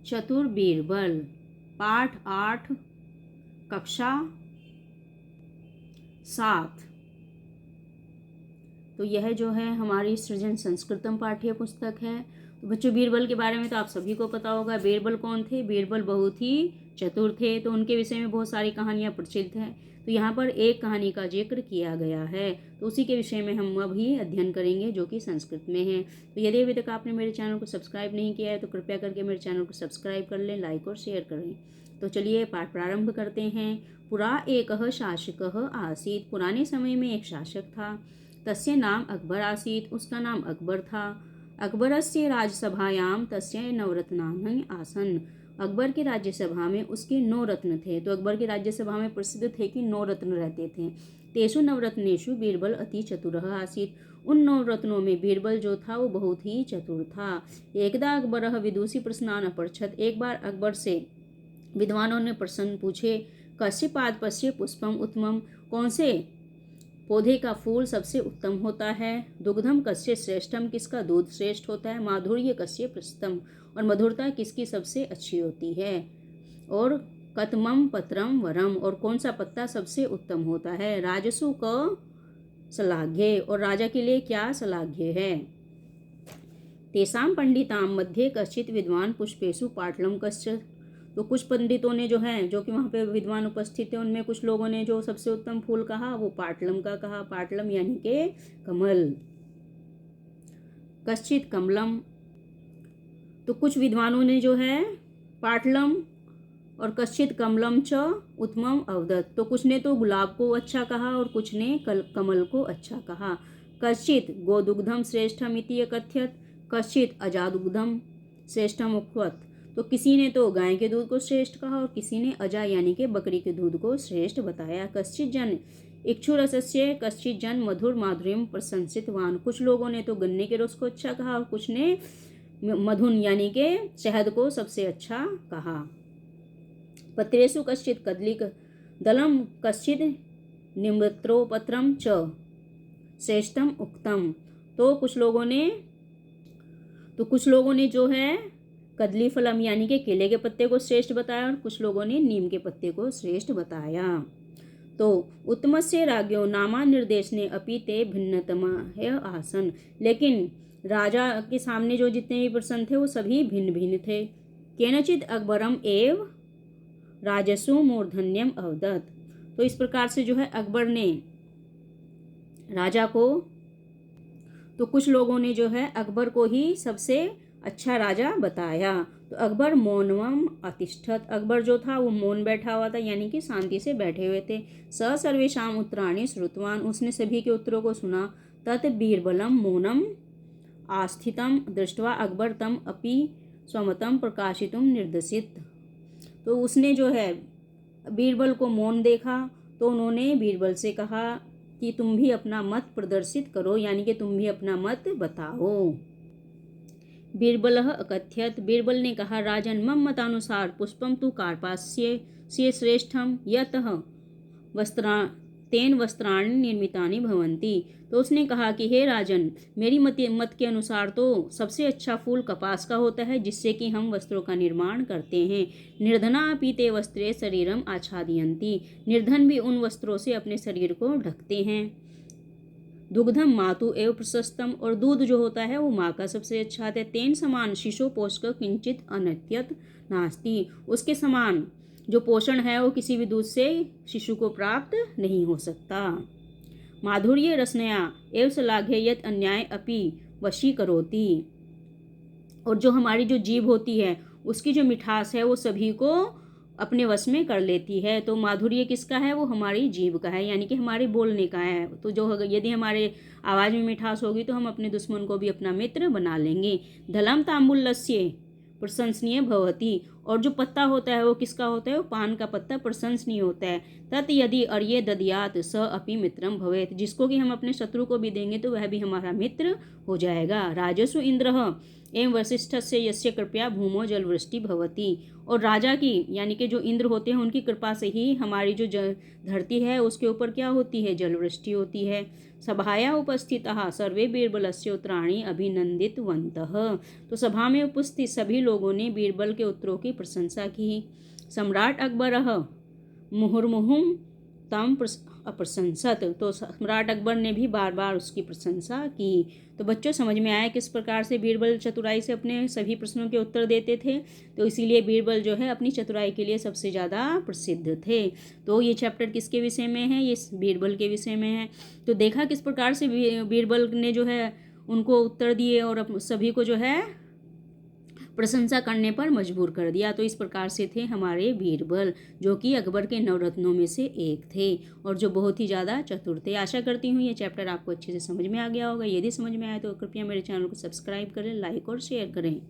चतुर बीरबल। पाठ 8, कक्षा 7। तो यह जो है हमारी सृजन संस्कृतम पाठ्य पुस्तक है। तो बच्चों, बीरबल के बारे में तो आप सभी को पता होगा। बीरबल कौन थे? बीरबल बहुत ही चतुर थे। तो उनके विषय में बहुत सारी कहानियाँ प्रचलित हैं। तो यहाँ पर एक कहानी का जिक्र किया गया है, तो उसी के विषय में हम अभी अध्ययन करेंगे, जो कि संस्कृत में है। तो यदि अभी तक आपने मेरे चैनल को सब्सक्राइब नहीं किया है तो कृपया करके मेरे चैनल को सब्सक्राइब कर लें, लाइक और शेयर करें। तो चलिए पाठ प्रारंभ करते हैं। पुरा एकः शासकः आसीत्। पुराने समय में एक शासक था। तस्य नाम अकबर आसीत्। उसका नाम अकबर था। अकबरस्य राज्यसभायां तस्य नवरत्नानि आसन्। अकबर की राज्यसभा में उसके 9 रत्न थे। तो अकबर की राज्यसभा में प्रसिद्ध थे कि 9 रत्न रहते थे। तेषु नवरत्नेषु बीरबल अति चतुरः आसीत्। उन 9 रत्नों में बीरबल जो था वो बहुत ही चतुर था। एकदा अकबरः विदुषी प्रश्नान् अपृच्छत्। एक बार अकबर से विद्वानों ने प्रश्न पूछे। कस्य पादपस्य पुष्पम उत्तमम। कौन से पौधे का फूल सबसे उत्तम होता है? दुग्धम कस्य श्रेष्ठम। किसका दूध श्रेष्ठ होता है? माधुर्य कस्य प्रशस्तम। और मधुरता किसकी सबसे अच्छी होती है? और कतमम पत्रम वरम। और कौन सा पत्ता सबसे उत्तम होता है? राजसु क श्लाघ्य। और राजा के लिए क्या श्लाघ्य है? तेषां पंडितां मध्ये कश्चित् विद्वान पुष्पेषु पाटलम कश्चित्। तो कुछ पंडितों ने जो है, जो कि वहाँ पे विद्वान उपस्थित थे, उनमें कुछ लोगों ने जो सबसे उत्तम फूल कहा वो पाटलम का कहा। पाटलम यानी के कमल। कश्चित कमलम। तो कुछ विद्वानों ने जो है पाटलम और कश्चित कमलम च उत्तमम अवदत। तो कुछ ने तो गुलाब को अच्छा कहा और कुछ ने कमल को अच्छा कहा। कश्चित गोदुग्धम श्रेष्ठम इति कथ्यत। कश्चित अजादुग्धम श्रेष्ठम उक्तवत। तो किसी ने तो गाय के दूध को श्रेष्ठ कहा और किसी ने अजा यानी के बकरी के दूध को श्रेष्ठ बताया। कश्चित जन इक्षुरसस्य कश्चित जन मधुर माधुर्यम प्रशंसितवान। कुछ लोगों ने तो गन्ने के रस को अच्छा कहा और कुछ ने मधुन यानी के शहद को सबसे अच्छा कहा। पत्रेषु कश्चित कदलिक दलम कश्चित निम्रत्रोपत्रम च श्रेष्ठम उक्तम। तो कुछ लोगों ने जो है कदली फलम यानी के केले के पत्ते को श्रेष्ठ बताया और कुछ लोगों ने नीम के पत्ते को श्रेष्ठ बताया। तो उत्तमस्य राज्ञो नामा निर्देशने अपि ते भिन्नतमः आसन। लेकिन राजा के सामने जो जितने भी प्रश्न थे वो सभी भिन्न भिन्न थे। केनचित अकबरम एव राजसु मूर्धन्यम अवदत। तो इस प्रकार से जो है अकबर ने राजा को, तो कुछ लोगों ने जो है अकबर को ही सबसे अच्छा राजा बताया। तो अकबर मौनवम अतिष्ठत। अकबर जो था वो मौन बैठा हुआ था, यानी कि शांति से बैठे हुए थे। स सर्वेषाम उत्तराणि श्रुतवान। उसने सभी के उत्तरों को सुना। तत् बीरबलम मौनम आस्थितम दृष्ट्वा अकबर तम अपि स्वमतम प्रकाशितुम निर्देशित। तो उसने जो है बीरबल को मौन देखा, तो उन्होंने बीरबल से कहा कि तुम भी अपना मत प्रदर्शित करो, यानी कि तुम भी अपना मत बताओ। बीरबलः अकथ्यत। बीरबल ने कहा, राजन मम मतानुसार पुष्पम तु कार्पास्य श्रेष्ठम यतः तेन वस्त्राणि निर्मितानि भवन्ति। तो उसने कहा कि हे राजन, मेरी मत के अनुसार तो सबसे अच्छा फूल कपास का होता है, जिससे कि हम वस्त्रों का निर्माण करते हैं। निर्धना अपि ते वस्त्रे शरीरम आच्छादयन्ति। निर्धन भी उन वस्त्रों से अपने शरीर को ढकते हैं। दुग्धम मातु एवं प्रशस्तम। और दूध जो होता है वो माँ का सबसे अच्छा है। तेन समान शिशु पोषक किंचित अनत्यत नास्ति। उसके समान जो पोषण है वो किसी भी दूध से शिशु को प्राप्त नहीं हो सकता। माधुर्य रसनया एवं श्लाघ्ययत अन्याय अपि वशी करोति। और जो हमारी जो जीभ होती है उसकी जो मिठास है वो सभी को अपने वश में कर लेती है। तो माधुर्य किसका है? वो हमारी जीभ का है, यानी कि हमारे बोलने का है। तो जो यदि हमारे आवाज़ में मिठास होगी तो हम अपने दुश्मन को भी अपना मित्र बना लेंगे। धलम तांबुलस्य प्रशंसनीय भवति। और जो पत्ता होता है वो किसका होता है? वो पान का पत्ता प्रशंसनीय होता है। तत् यदि अर्ये दद्यात स अपि मित्रम भवेत। जिसको कि हम अपने शत्रु को भी देंगे तो वह भी हमारा मित्र हो जाएगा। राजसु इंद्रः एवं वसिष्ठस्य यस्य कृपया भूमो जलवृष्टि भवति। और राजा की यानी कि जो इंद्र होते हैं उनकी कृपा से ही हमारी जो धरती है उसके ऊपर क्या होती है, जलवृष्टि होती है। सभाया उपस्थितः सर्वे बीरबलस्य उत्तराणि अभिनंदितवन्तः। तो सभा में उपस्थित सभी लोगों ने बीरबल के उत्तरों की प्रशंसा की। सम्राट अकबरः मुहुर्मुहुः तम अप्रशंसत। तो सम्राट अकबर ने भी बार बार उसकी प्रशंसा की। तो बच्चों समझ में आया किस प्रकार से बीरबल चतुराई से अपने सभी प्रश्नों के उत्तर देते थे। तो इसीलिए बीरबल जो है अपनी चतुराई के लिए सबसे ज़्यादा प्रसिद्ध थे। तो ये चैप्टर किसके विषय में है, ये बीरबल के विषय में है। तो देखा किस प्रकार से बीरबल ने जो है उनको उत्तर दिए और सभी को जो है प्रशंसा करने पर मजबूर कर दिया। तो इस प्रकार से थे हमारे बीरबल, जो कि अकबर के नवरत्नों में से एक थे और जो बहुत ही ज़्यादा चतुर थे। आशा करती हूँ ये चैप्टर आपको अच्छे से समझ में आ गया होगा। यदि समझ में आया तो कृपया मेरे चैनल को सब्सक्राइब करें, लाइक और शेयर करें।